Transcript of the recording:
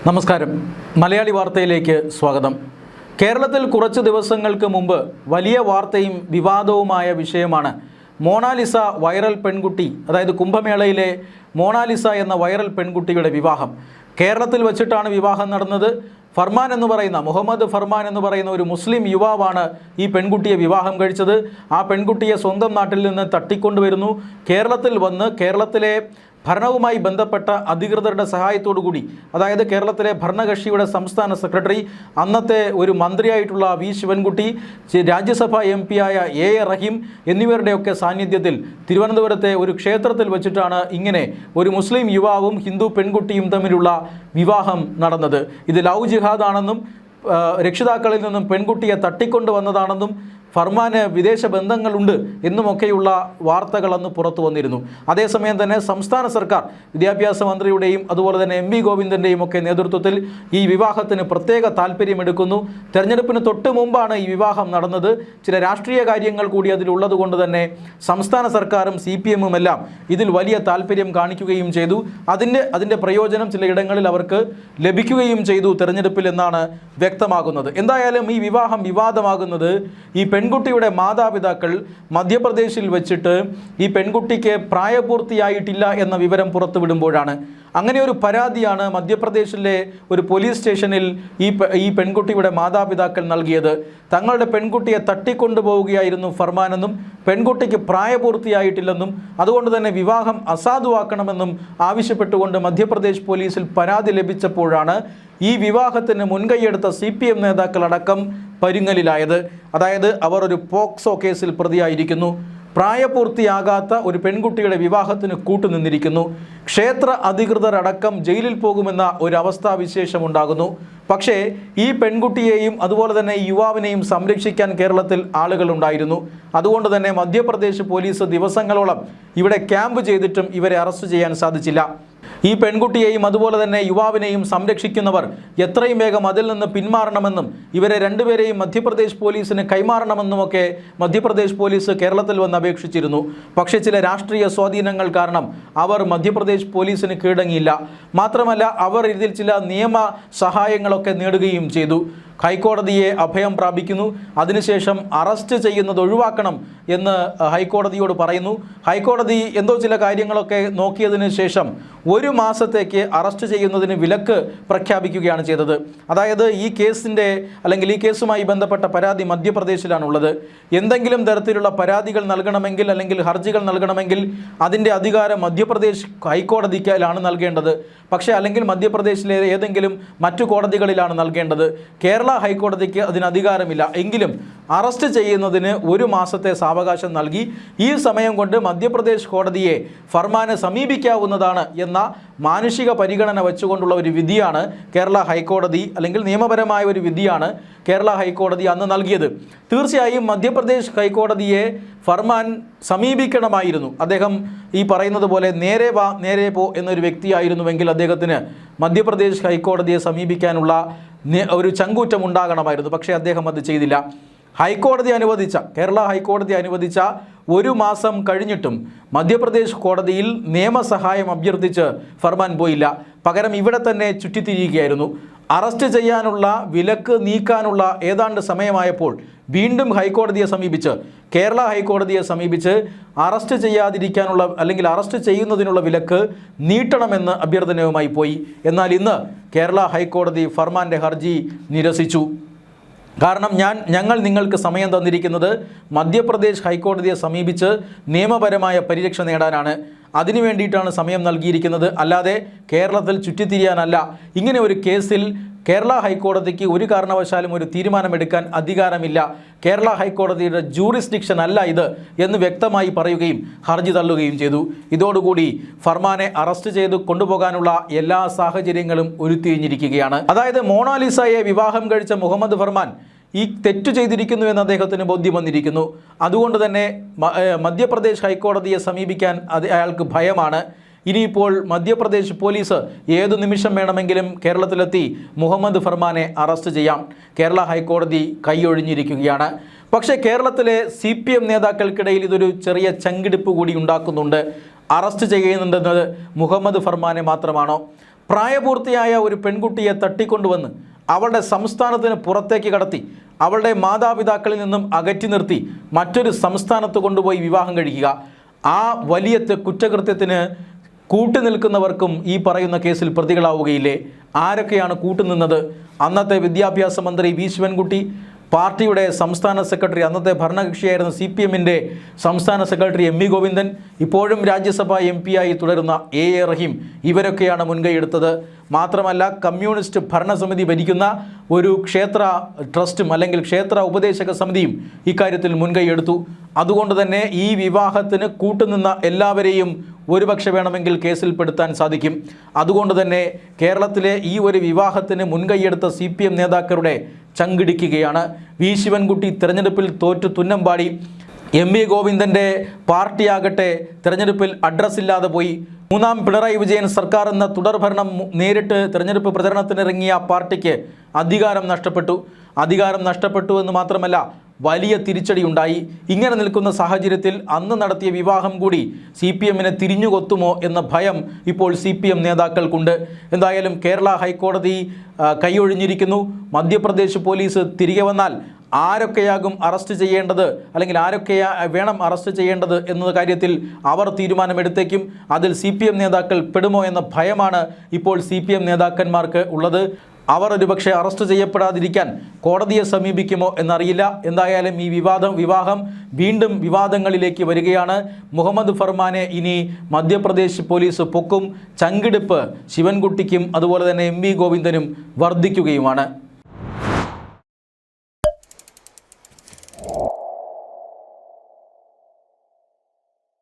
നമസ്കാരം. മലയാളി വാർത്തയിലേക്ക് സ്വാഗതം. കേരളത്തിൽ കുറച്ച് ദിവസങ്ങൾക്ക് മുമ്പ് വലിയ വാർത്തയും വിവാദവുമായ വിഷയമാണ് മോണാലിസ വൈറൽ പെൺകുട്ടി, അതായത് കുംഭമേളയിലെ മോണാലിസ എന്ന വൈറൽ പെൺകുട്ടിയുടെ വിവാഹം. കേരളത്തിൽ വച്ചിട്ടാണ് വിവാഹം നടന്നത്. ഫർമാൻ എന്ന് പറയുന്ന മുഹമ്മദ് ഫർമാൻ എന്ന് പറയുന്ന ഒരു മുസ്ലിം യുവാവാണ് ഈ പെൺകുട്ടിയെ വിവാഹം കഴിച്ചത്. ആ പെൺകുട്ടിയെ സ്വന്തം നാട്ടിൽ നിന്ന് തട്ടിക്കൊണ്ടുവരുന്നു. കേരളത്തിൽ വന്ന് കേരളത്തിലെ ഭരണവുമായി ബന്ധപ്പെട്ട അധികൃതരുടെ സഹായത്തോടു കൂടി, അതായത് കേരളത്തിലെ ഭരണകക്ഷിയുടെ സംസ്ഥാന സെക്രട്ടറി, അന്നത്തെ ഒരു മന്ത്രിയായിട്ടുള്ള വി ശിവൻകുട്ടി, രാജ്യസഭാ MP ആയ A റഹീം എന്നിവരുടെയൊക്കെ സാന്നിധ്യത്തിൽ തിരുവനന്തപുരത്തെ ഒരു ക്ഷേത്രത്തിൽ വെച്ചിട്ടാണ് ഇങ്ങനെ ഒരു മുസ്ലിം യുവാവും ഹിന്ദു പെൺകുട്ടിയും തമ്മിലുള്ള വിവാഹം നടന്നത്. ഇത് ലവ് ജിഹാദാണെന്നും രക്ഷിതാക്കളിൽ നിന്നും പെൺകുട്ടിയെ തട്ടിക്കൊണ്ടു വന്നതാണെന്നും ഫർമാന് വിദേശ ബന്ധങ്ങളുണ്ട് എന്നുമൊക്കെയുള്ള വാർത്തകൾ അന്ന് പുറത്തു വന്നിരുന്നു. അതേസമയം തന്നെ സംസ്ഥാന സർക്കാർ വിദ്യാഭ്യാസ മന്ത്രിയുടെയും അതുപോലെ തന്നെ MV ഗോവിന്ദൻ്റെയും ഒക്കെ നേതൃത്വത്തിൽ ഈ വിവാഹത്തിന് പ്രത്യേക താല്പര്യമെടുക്കുന്നു. തെരഞ്ഞെടുപ്പിന് തൊട്ട് മുമ്പാണ് ഈ വിവാഹം നടന്നത്. ചില രാഷ്ട്രീയ കാര്യങ്ങൾ കൂടി അതിലുള്ളത് കൊണ്ട് തന്നെ സംസ്ഥാന സർക്കാരും CPM എല്ലാം ഇതിൽ വലിയ താല്പര്യം കാണിക്കുകയും ചെയ്തു. അതിൻ്റെ പ്രയോജനം ചിലയിടങ്ങളിൽ അവർക്ക് ലഭിക്കുകയും ചെയ്തു തെരഞ്ഞെടുപ്പിൽ എന്നാണ് വ്യക്തമാകുന്നത്. എന്തായാലും ഈ വിവാഹം വിവാദമാകുന്നത് ഈ പെൺകുട്ടിയുടെ മാതാപിതാക്കൾ മധ്യപ്രദേശിൽ വെച്ചിട്ട് ഈ പെൺകുട്ടിക്ക് പ്രായപൂർത്തിയായിട്ടില്ല എന്ന വിവരം പുറത്തുവിടുമ്പോഴാണ്. അങ്ങനെ ഒരു പരാതിയാണ് മധ്യപ്രദേശിലെ ഒരു പോലീസ് സ്റ്റേഷനിൽ ഈ പെൺകുട്ടിയുടെ മാതാപിതാക്കൾ നൽകിയത്. തങ്ങളുടെ പെൺകുട്ടിയെ തട്ടിക്കൊണ്ടുപോവുകയായിരുന്നു ഫർമാനെന്നും പെൺകുട്ടിക്ക് പ്രായപൂർത്തിയായിട്ടില്ലെന്നും അതുകൊണ്ട് തന്നെ വിവാഹം അസാധുവാക്കണമെന്നും ആവശ്യപ്പെട്ടുകൊണ്ട് മധ്യപ്രദേശ് പോലീസിൽ പരാതി ലഭിച്ചപ്പോഴാണ് ഈ വിവാഹത്തിന് മുൻകൈയെടുത്ത CPM നേതാക്കളടക്കം പരുങ്ങലിലായത്. അതായത് അവർ ഒരു പോക്സോ കേസിൽ പ്രതിയായിരിക്കുന്നു. പ്രായപൂർത്തിയാകാത്ത ഒരു പെൺകുട്ടിയുടെ വിവാഹത്തിന് കൂട്ടുനിന്നിരിക്കുന്നു. ക്ഷേത്ര അധികൃതരടക്കം ജയിലിൽ പോകുമെന്ന ഒരവസ്ഥാവിശേഷം ഉണ്ടാകുന്നു. പക്ഷേ ഈ പെൺകുട്ടിയെയും അതുപോലെ തന്നെ ഈ യുവാവിനെയും സംരക്ഷിക്കാൻ കേരളത്തിൽ ആളുകളുണ്ടായിരുന്നു. അതുകൊണ്ട് തന്നെ മധ്യപ്രദേശ് പോലീസ് ദിവസങ്ങളോളം ഇവിടെ ക്യാമ്പ് ചെയ്തിട്ടും ഇവരെ അറസ്റ്റ് ചെയ്യാൻ സാധിച്ചില്ല. ഈ പെൺകുട്ടിയെയും അതുപോലെ തന്നെ യുവാവിനെയും സംരക്ഷിക്കുന്നവർ എത്രയും വേഗം അതിൽ നിന്ന് പിന്മാറണമെന്നും ഇവരെ രണ്ടുപേരെയും മധ്യപ്രദേശ് പോലീസിന് കൈമാറണമെന്നുമൊക്കെ മധ്യപ്രദേശ് പോലീസ് കേരളത്തിൽ വന്ന് അപേക്ഷിച്ചിരുന്നു. പക്ഷേ ചില രാഷ്ട്രീയ സ്വാധീനങ്ങൾ കാരണം അവർ മധ്യപ്രദേശ് പോലീസിന് കീഴടങ്ങിയില്ല. മാത്രമല്ല അവർ ഇതിൽ ചില നിയമ സഹായങ്ങളൊക്കെ നേടുകയും ചെയ്തു. ഹൈക്കോടതിയെ അഭയം പ്രാപിക്കുന്നു. അതിനുശേഷം അറസ്റ്റ് ചെയ്യുന്നത് ഒഴിവാക്കണം എന്ന് ഹൈക്കോടതിയോട് പറയുന്നു. ഹൈക്കോടതി എന്തോ ചില കാര്യങ്ങളൊക്കെ നോക്കിയതിന് ശേഷം 1 മാസത്തേക്ക് അറസ്റ്റ് ചെയ്യുന്നതിന് വിലക്ക് പ്രഖ്യാപിക്കുകയാണ് ചെയ്തത്. അതായത് ഈ കേസുമായി ബന്ധപ്പെട്ട പരാതി മധ്യപ്രദേശിലാണുള്ളത്. എന്തെങ്കിലും തരത്തിലുള്ള പരാതികൾ നൽകണമെങ്കിൽ അല്ലെങ്കിൽ ഹർജികൾ നൽകണമെങ്കിൽ അതിൻ്റെ അധികാരം മധ്യപ്രദേശ് ഹൈക്കോടതിക്കാണ് നൽകേണ്ടത്. പക്ഷേ അല്ലെങ്കിൽ മധ്യപ്രദേശിലെ ഏതെങ്കിലും മറ്റു കോടതികളിലാണ് നൽകേണ്ടത്. കേരള ഹൈക്കോടതിക്ക് അതിന് അധികാരമില്ല. എങ്കിലും അറസ്റ്റ് ചെയ്യുന്നതിന് 1 മാസത്തെ സാവകാശം നൽകി. ഈ സമയം കൊണ്ട് മധ്യപ്രദേശ് കോടതിയെ ഫർമാനെ സമീപിക്കാവുന്നതാണ് എന്ന മാനുഷിക പരിഗണന വെച്ചുകൊണ്ടുള്ള ഒരു വിധിയാണ് കേരള ഹൈക്കോടതി, അല്ലെങ്കിൽ നിയമപരമായ ഒരു വിധിയാണ് കേരള ഹൈക്കോടതി അന്ന് നൽകിയത്. തീർച്ചയായും മധ്യപ്രദേശ് ഹൈക്കോടതിയെ ഫർമാൻ സമീപിക്കണമായിരുന്നു. അദ്ദേഹം ഈ പറയുന്നത് പോലെ നേരെ വാ നേരെ പോ എന്നൊരു വ്യക്തിയായിരുന്നുവെങ്കിൽ അദ്ദേഹത്തിന് മധ്യപ്രദേശ് ഹൈക്കോടതിയെ സമീപിക്കാനുള്ള ഒരു ചങ്കൂറ്റം ഉണ്ടാകണമായിരുന്നു. പക്ഷേ അദ്ദേഹം അത് ചെയ്തില്ല. കേരള ഹൈക്കോടതി അനുവദിച്ച 1 മാസം കഴിഞ്ഞിട്ടും മധ്യപ്രദേശ് കോടതിയിൽ നിയമസഹായം അഭ്യർത്ഥിച്ച് ഫർമാൻ പോയില്ല. പകരം ഇവിടെ തന്നെ ചുറ്റിത്തിരിയുകയായിരുന്നു. അറസ്റ്റ് ചെയ്യാനുള്ള വിലക്ക് നീക്കാനുള്ള ഏതാണ്ട് സമയമായപ്പോൾ വീണ്ടും കേരള ഹൈക്കോടതിയെ സമീപിച്ച് അറസ്റ്റ് ചെയ്യാതിരിക്കാനുള്ള അല്ലെങ്കിൽ അറസ്റ്റ് ചെയ്യുന്നതിനുള്ള വിലക്ക് നീട്ടണമെന്ന് അഭ്യർത്ഥനയുമായി പോയി. എന്നാൽ ഇന്ന് കേരള ഹൈക്കോടതി ഫർമാൻ്റെ ഹർജി നിരസിച്ചു. കാരണം ഞങ്ങൾ നിങ്ങൾക്ക് സമയം തന്നിരിക്കുന്നത് മധ്യപ്രദേശ് ഹൈക്കോടതിയെ സമീപിച്ച് നിയമപരമായ പരിരക്ഷ നേടാനാണ്. അതിനു വേണ്ടിയിട്ടാണ് സമയം നൽകിയിരിക്കുന്നത്, അല്ലാതെ കേരളത്തിൽ ചുറ്റിത്തിരിയാനല്ല. ഇങ്ങനെ ഒരു കേസിൽ കേരള ഹൈക്കോടതിക്ക് ഒരു കാരണവശാലും ഒരു തീരുമാനമെടുക്കാൻ അധികാരമില്ല. കേരള ഹൈക്കോടതിയുടെ ജൂറിസ്ഡിക്ഷൻ അല്ല ഇത് എന്ന് വ്യക്തമായി പറയുകയും ഹർജി തള്ളുകയും ചെയ്തു. ഇതോടുകൂടി ഫർമാനെ അറസ്റ്റ് ചെയ്ത് കൊണ്ടുപോകാനുള്ള എല്ലാ സാഹചര്യങ്ങളും ഉരുത്തിരിഞ്ഞിരിക്കുകയാണ്. അതായത് മോണാലിസയെ വിവാഹം കഴിച്ച മുഹമ്മദ് ഫർമാൻ ഈ തെറ്റു ചെയ്തിരിക്കുന്നു എന്ന് അദ്ദേഹത്തിന് ബോധ്യം വന്നിരിക്കുന്നു. അതുകൊണ്ട് തന്നെ മധ്യപ്രദേശ് ഹൈക്കോടതിയെ സമീപിക്കാൻ അയാൾക്ക് ഭയമാണ്. ഇനിയിപ്പോൾ മധ്യപ്രദേശ് പോലീസ് ഏതു നിമിഷം വേണമെങ്കിലും കേരളത്തിലെത്തി മുഹമ്മദ് ഫർമാനെ അറസ്റ്റ് ചെയ്യാം. കേരള ഹൈക്കോടതി കൈയൊഴിഞ്ഞിരിക്കുകയാണ്. പക്ഷേ കേരളത്തിലെ CPM നേതാക്കൾക്കിടയിൽ ഇതൊരു ചെറിയ ചങ്കിടിപ്പ് കൂടി ഉണ്ടാക്കുന്നുണ്ട്. അറസ്റ്റ് ചെയ്യുന്നുണ്ടെന്നത് മുഹമ്മദ് ഫർമാനെ മാത്രമാണോ? പ്രായപൂർത്തിയായ ഒരു പെൺകുട്ടിയെ തട്ടിക്കൊണ്ടുവന്ന് അവളുടെ സംസ്ഥാനത്തിന് പുറത്തേക്ക് കടത്തി അവളുടെ മാതാപിതാക്കളിൽ നിന്നും അകറ്റി നിർത്തി മറ്റൊരു സംസ്ഥാനത്ത് കൊണ്ടുപോയി വിവാഹം കഴിക്കുക. ആ വലിയ കുറ്റകൃത്യത്തിന് കൂട്ടുനിൽക്കുന്നവർക്കും ഈ പറയുന്ന കേസിൽ പ്രതികളാവുകയില്ലേ? ആരൊക്കെയാണ് കൂട്ടുനിന്നത്? അന്നത്തെ വിദ്യാഭ്യാസ മന്ത്രി വി ശിവൻകുട്ടി, പാർട്ടിയുടെ സംസ്ഥാന സെക്രട്ടറി, അന്നത്തെ ഭരണകക്ഷിയായിരുന്ന CPM-ൻ്റെ സംസ്ഥാന സെക്രട്ടറി M വി ഗോവിന്ദൻ, ഇപ്പോഴും രാജ്യസഭാ MP ആയി തുടരുന്ന A റഹീം, ഇവരൊക്കെയാണ് മുൻകൈയെടുത്തത്. മാത്രമല്ല, കമ്മ്യൂണിസ്റ്റ് ഭരണസമിതി ഭരിക്കുന്ന ഒരു ക്ഷേത്ര ട്രസ്റ്റും അല്ലെങ്കിൽ ക്ഷേത്ര ഉപദേശക സമിതിയും ഇക്കാര്യത്തിൽ മുൻകൈയെടുത്തു. അതുകൊണ്ട് തന്നെ ഈ വിവാഹത്തിന് കൂട്ടുനിന്ന എല്ലാവരെയും ഒരുപക്ഷെ വേണമെങ്കിൽ കേസിൽപ്പെടുത്താൻ സാധിക്കും. അതുകൊണ്ട് തന്നെ കേരളത്തിലെ ഈ ഒരു വിവാഹത്തിന് മുൻകൈയെടുത്ത CPM നേതാക്കളുടെ ചങ്കിടിക്കുകയാണ്. വി ശിവൻകുട്ടി തെരഞ്ഞെടുപ്പിൽ തോറ്റു തുന്നമ്പാടി. M വി ഗോവിന്ദൻ്റെ പാർട്ടിയാകട്ടെ തെരഞ്ഞെടുപ്പിൽ അഡ്രസ്സില്ലാതെ പോയി. മൂന്നാം പിണറായി വിജയൻ സർക്കാർ എന്ന തുടർഭരണം നേരിട്ട് തെരഞ്ഞെടുപ്പ് പ്രചരണത്തിനിറങ്ങിയ പാർട്ടിക്ക് അധികാരം നഷ്ടപ്പെട്ടു എന്ന് മാത്രമല്ല, വലിയ തിരിച്ചടിയുണ്ടായി. ഇങ്ങനെ നിൽക്കുന്ന സാഹചര്യത്തിൽ അന്ന് നടത്തിയ വിവാഹം കൂടി CPM-നെ തിരിഞ്ഞുകൊത്തുമോ എന്ന ഭയം ഇപ്പോൾ CPM നേതാക്കൾക്കുണ്ട്. എന്തായാലും കേരള ഹൈക്കോടതി കൈയൊഴിഞ്ഞിരിക്കുന്നു. മധ്യപ്രദേശ് പോലീസ് തിരികെ വന്നാൽ ആരൊക്കെയാകും അറസ്റ്റ് ചെയ്യേണ്ടത്, അല്ലെങ്കിൽ വേണം അറസ്റ്റ് ചെയ്യേണ്ടത് എന്ന കാര്യത്തിൽ അവർ തീരുമാനമെടുത്തേക്കും. അതിൽ CPM നേതാക്കൾ പെടുമോ എന്ന ഭയമാണ് ഇപ്പോൾ CPM നേതാക്കന്മാർക്ക് ഉള്ളത്. അവർ ഒരുപക്ഷെ അറസ്റ്റ് ചെയ്യപ്പെടാതിരിക്കാൻ കോടതിയെ സമീപിക്കുമോ എന്നറിയില്ല. എന്തായാലും ഈ വിവാഹം വീണ്ടും വിവാദങ്ങളിലേക്ക് വരികയാണ്. മുഹമ്മദ് ഫർമാനെ ഇനി മധ്യപ്രദേശ് പോലീസ് പൊക്കും. ചങ്കിടിപ്പ് ശിവൻകുട്ടിക്കും അതുപോലെ തന്നെ M വി ഗോവിന്ദനും വർദ്ധിക്കുകയുമാണ്.